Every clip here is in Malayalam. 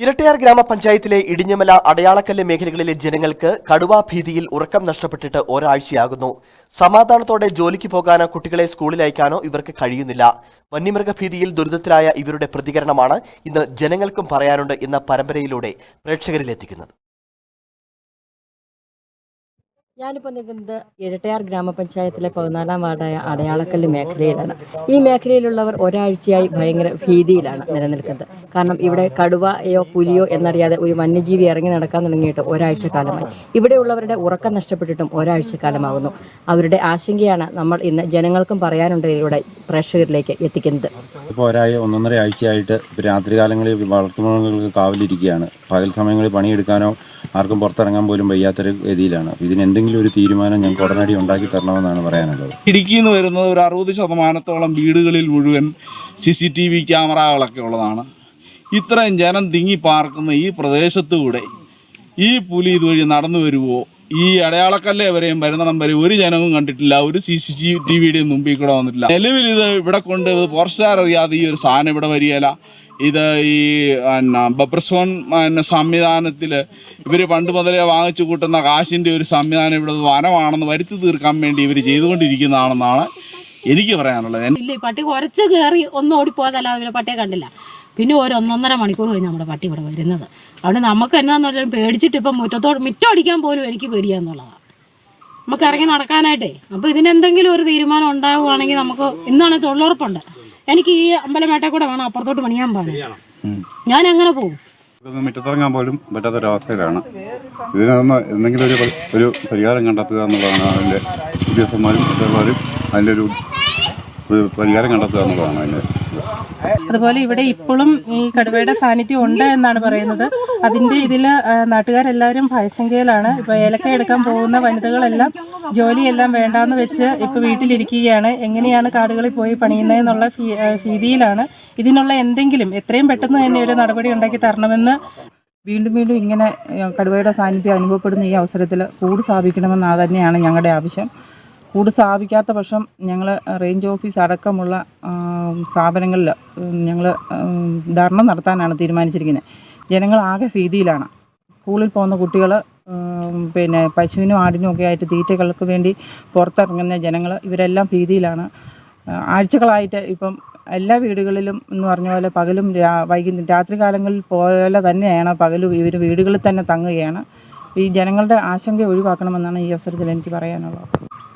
ഇരട്ടയാർ ഗ്രാമപഞ്ചായത്തിലെ ഇടിഞ്ഞമല അടയാളക്കല്ല് മേഖലകളിലെ ജനങ്ങൾക്ക് കടുവാ ഭീതിയിൽ ഉറക്കം നഷ്ടപ്പെട്ടിട്ട് ഒരാഴ്ചയാകുന്നു. സമാധാനത്തോടെ ജോലിക്ക് പോകാനോ കുട്ടികളെ സ്കൂളിൽ അയക്കാനോ ഇവർക്ക് കഴിയുന്നില്ല. വന്യമൃഗഭീതിയിൽ ദുരിതത്തിലായ ഇവരുടെ പ്രതികരണമാണ് ഇന്ന് ജനങ്ങൾക്കും പറയാനുണ്ട് എന്ന പരമ്പരയിലൂടെ പ്രേക്ഷകരിലെത്തിക്കുന്നത്. ഞാനിപ്പോൾ നിൽക്കുന്നത് ഇരട്ടയാർ ഗ്രാമപഞ്ചായത്തിലെ 14-ാം വാർഡായ അടയാളക്കല്ല് മേഖലയിലാണ്. ഈ മേഖലയിലുള്ളവർ ഒരാഴ്ചയായി ഭയങ്കര ഭീതിയിലാണ് നിലനിൽക്കുന്നത്. കാരണം ഇവിടെ കടുവയോ പുലിയോ എന്നറിയാതെ ഒരു വന്യജീവി ഇറങ്ങി നടക്കാൻ തുടങ്ങിയിട്ട് ഒരാഴ്ച കാലമായി. ഇവിടെയുള്ളവരുടെ ഉറക്കം നഷ്ടപ്പെട്ടിട്ടും ഒരാഴ്ച കാലമാകുന്നു. അവരുടെ ആശങ്കയാണ് നമ്മൾ ഇന്ന് ജനങ്ങൾക്കും പറയാനുണ്ട് ഇതിലൂടെ പ്രേക്ഷകരിലേക്ക് എത്തിക്കുന്നത്. ഇപ്പോൾ ഒന്നൊന്നര ആഴ്ചയായിട്ട് രാത്രികാലങ്ങളിൽ വളർത്തുമൃഗങ്ങൾക്ക് കാവലിരിക്കുകയാണ്. പകൽ സമയങ്ങളിൽ പണിയെടുക്കാനോ ആർക്കും പുറത്തിറങ്ങാൻ പോലും വയ്യാത്തൊരു ഗതിയിലാണ്. ഇതിനെന്തെങ്കിലും ഒരു തീരുമാനം ഞങ്ങൾക്ക് ഉടനടി ഉണ്ടാക്കി തരണമെന്നാണ് പറയാനുള്ളത്. ഇടുക്കിയിൽ നിന്ന് വരുന്നത് ഒരു 60% വീടുകളിൽ മുഴുവൻ CCTV ക്യാമറകളൊക്കെ ഉള്ളതാണ്. ഇത്രയും ജനം തിങ്ങി പാർക്കുന്ന ഈ പ്രദേശത്തുകൂടെ ഈ പുലി ഇതുവഴി നടന്നു വരുമോ? ഈ അടയാളക്കല്ല് വരെയും വരുന്നിടം വരെ ഒരു ജനവും കണ്ടിട്ടില്ല. ഒരു CCTVയുടെയും മുമ്പിൽ കൂടെ വന്നിട്ടില്ല. നിലവിൽ ഇത് ഇവിടെ കൊണ്ട് ഫോറസ്റ്റുകാർ അറിയാതെ ഈ ഒരു സാധനം ഇവിടെ വരികയില്ല. ഇത് ഈ ബബ്രസോൺ സംവിധാനത്തിൽ ഇവർ പണ്ട് മുതലേ വാങ്ങിച്ചു കൂട്ടുന്ന കാശിൻ്റെ ഒരു സംവിധാനം ഇവിടെ വനമാണെന്ന് വരുത്തി തീർക്കാൻ വേണ്ടി ഇവർ ചെയ്തുകൊണ്ടിരിക്കുന്നതാണെന്നാണ് എനിക്ക് പറയാനുള്ളത്. ഇല്ല, പട്ടി കുറച്ച് കയറി ഒന്നും ഓടിപ്പോയതല്ലാതെ പിന്നെ പട്ടിയെ കണ്ടില്ല. പിന്നെ ഒരു 1.5 മണിക്കൂർ കഴിഞ്ഞ് നമ്മുടെ പട്ടി ഇവിടെ വരുന്നത്. അതുകൊണ്ട് നമുക്ക് എന്നാന്ന് പറഞ്ഞാൽ പേടിച്ചിട്ട് ഇപ്പം മുറ്റം അടിക്കാൻ പോലും എനിക്ക് പേടിയാന്നുള്ളതാണ്. നമുക്ക് ഇറങ്ങി നടക്കാനായിട്ടേ. അപ്പോൾ ഇതിനെന്തെങ്കിലും ഒരു തീരുമാനം ഉണ്ടാവുകയാണെങ്കിൽ നമുക്ക് ഇന്നാണ് തൊഴിലുറപ്പുണ്ട്. എനിക്ക് ഈ അമ്പലമേട്ട കൂടെ വേണം അപ്പുറത്തോട്ട് പണിയാൻ പോകാൻ. ഞാൻ എങ്ങനെ പോകും? മുറ്റത്തിറങ്ങാൻ പോലും പറ്റാത്തൊരവസ്ഥയിലാണ്. ഇതിനൊന്ന് എന്തെങ്കിലും ഒരു പരിഹാരം കണ്ടെത്തുക എന്നുള്ളതാണ് അതിൻ്റെ ഉദ്യോഗസ്ഥന്മാരും മറ്റുള്ളവരും അതിൻ്റെ ഒരു പരിഹാരം കണ്ടെത്തുക എന്നുള്ളതാണ് അതിൻ്റെ. അതുപോലെ ഇവിടെ ഇപ്പോഴും ഈ കടുവയുടെ സാന്നിധ്യം ഉണ്ട് എന്നാണ് പറയുന്നത്. അതിൻ്റെ ഇതിൽ നാട്ടുകാരെല്ലാവരും ഭയശങ്കയിലാണ്. ഇപ്പോൾ ഏലക്ക എടുക്കാൻ പോകുന്ന വനിതകളെല്ലാം ജോലിയെല്ലാം വേണ്ടാന്ന് വെച്ച് ഇപ്പോൾ വീട്ടിലിരിക്കുകയാണ്. എങ്ങനെയാണ് കാടുകളിൽ പോയി പണിയുന്നതെന്നുള്ള ഭീതിയിലാണ്. ഇതിനുള്ള എന്തെങ്കിലും എത്രയും പെട്ടെന്ന് തന്നെ ഒരു നടപടി ഉണ്ടാക്കി തരണമെന്ന് വീണ്ടും ഇങ്ങനെ കടുവയുടെ സാന്നിധ്യം അനുഭവപ്പെടുന്ന ഈ അവസരത്തിൽ കൂട് സ്ഥാപിക്കണമെന്ന് തന്നെയാണ് ഞങ്ങളുടെ ആവശ്യം. കൂട് സ്ഥാപിക്കാത്ത പക്ഷം ഞങ്ങൾ റേഞ്ച് ഓഫീസ് അടക്കമുള്ള സ്ഥാപനങ്ങളിൽ ഞങ്ങൾ ധർണ്ണ നടത്താനാണ് തീരുമാനിച്ചിരിക്കുന്നത്. ജനങ്ങൾ ആകെ ഭീതിയിലാണ്. സ്കൂളിൽ പോകുന്ന കുട്ടികൾ പശുവിനും ആടിനും ഒക്കെ ആയിട്ട് തീറ്റകൾക്ക് വേണ്ടി പുറത്തിറങ്ങുന്ന ജനങ്ങൾ ഇവരെല്ലാം ഭീതിയിലാണ്. ആഴ്ചകളായിട്ട് ഇപ്പം എല്ലാ വീടുകളിലും എന്ന് പറഞ്ഞ പോലെ പകലും രാത്രി കാലങ്ങളിൽ പോലെ തന്നെയാണ് പകലും ഇവർ വീടുകളിൽ തന്നെ തങ്ങുകയാണ്. ഈ ജനങ്ങളുടെ ആശങ്ക ഒഴിവാക്കണമെന്നാണ് ഈ അവസരത്തിൽ എനിക്ക് പറയാനുള്ളത്.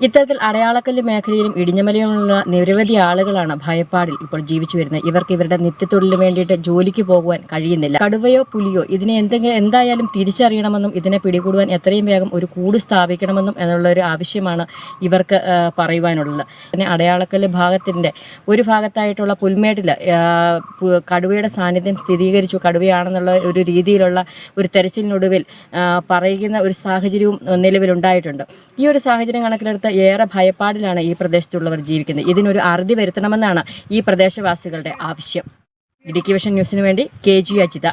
ഇത്തരത്തിൽ അടയാളക്കല്ല് മേഖലയിലും ഇടിഞ്ഞമലയിലുമുള്ള നിരവധി ആളുകളാണ് ഭയപ്പാടിൽ ഇപ്പോൾ ജീവിച്ചു വരുന്നത്. ഇവർക്ക് ഇവരുടെ നിത്യത്തൊഴിലിന് വേണ്ടിയിട്ട് ജോലിക്ക് പോകുവാൻ കഴിയുന്നില്ല. കടുവയോ പുലിയോ ഇതിനെ എന്തായാലും തിരിച്ചറിയണമെന്നും ഇതിനെ പിടികൂടുവാൻ എത്രയും വേഗം ഒരു കൂട് സ്ഥാപിക്കണമെന്നും എന്നുള്ളൊരു ആവശ്യമാണ് ഇവർക്ക് പറയുവാനുള്ളത്. പിന്നെ അടയാളക്കല്ല് ഭാഗത്തിൻ്റെ ഒരു ഭാഗത്തായിട്ടുള്ള പുൽമേട്ടിൽ കടുവയുടെ സാന്നിധ്യം സ്ഥിരീകരിച്ചു. കടുവയാണെന്നുള്ള ഒരു രീതിയിലുള്ള ഒരു തെരച്ചിലിനൊടുവിൽ പറയുന്ന ഒരു സാഹചര്യവും നിലവിലുണ്ടായിട്ടുണ്ട്. ഈ ഒരു സാഹചര്യം കണക്കിലെടുത്ത് ഏറെ ഭയപ്പാടിലാണ് ഈ പ്രദേശത്തുള്ളവർ ജീവിക്കുന്നത്. ഇതിനൊരു അറുതി വരുത്തണമെന്നാണ് ഈ പ്രദേശവാസികളുടെ ആവശ്യം. ഇടുക്കി വിഷൻ ന്യൂസിനു വേണ്ടി KG അജിത.